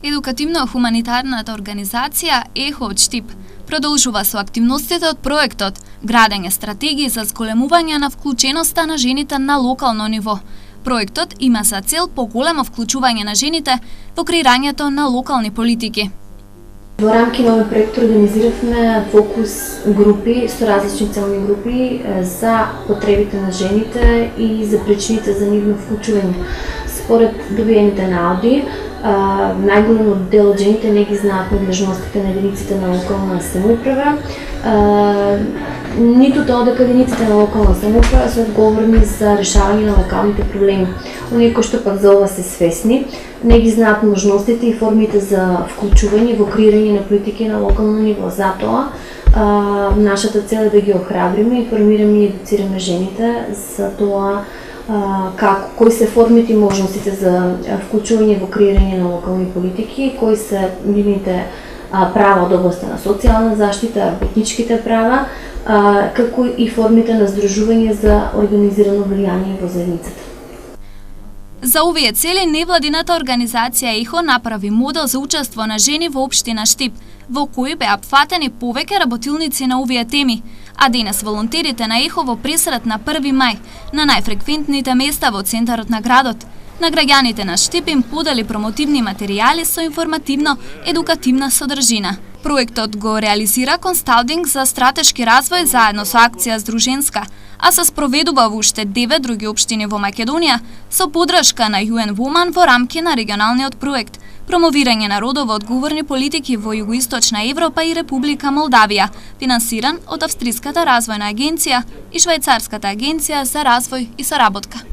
Едукативно-хуманитарната организација ЕХО од Штип продолжува со активностите од проектот Градење стратегии за зголемување на вклученоста на жените на локално ниво. Проектот има за цел поголемо вклучување на жените во креирањето на локални политики. Во рамки на овој проект организиравме фокус групи со различни целни групи за потребите на жените и за причините за нивно вклучување. Според добиените наоди, најголемот дел од жените не ги знаат надлежностите на единиците на локална самоуправа, ниту тоа дека единиците на локална самоуправа се одговорни за решавање на локалните проблеми. Оние кои што пак за ова се свесни, не ги знаат можностите и формите за вклучување во креирање на политики на локално ниво. Затоа, нашата цел е да ги охрабриме, информираме и едуцираме жените за тоа кои се формите и можностите за вклучување во креирање на локални политики, кои се нивните права од областта на социјална заштита, работничките права, како и формите на здружување за организирано влијание во заедницата. За овие цели невладината организација ЕХО направи модел за учество на жени во општина Штип, во кој беа апфатени повеќе работилници на овие теми, а денес волонтерите на ЕХО во пресрет на 1 мај на најфреквентните места во центарот на градот, на граѓаните на Штип им подели промотивни материјали со информативно-едукативна содржина. Проектот го реализира Консалтинг за стратешки развој заедно со акција Здруженска, а се спроведува во уште 9 други општини во Македонија со подршка на UN Women во рамки на регионалниот проект Промовирање на родово одговорни политики во Југоисточна Европа и Република Молдавија, финансиран од Австриската развојна агенција и Швајцарската агенција за развој и соработка.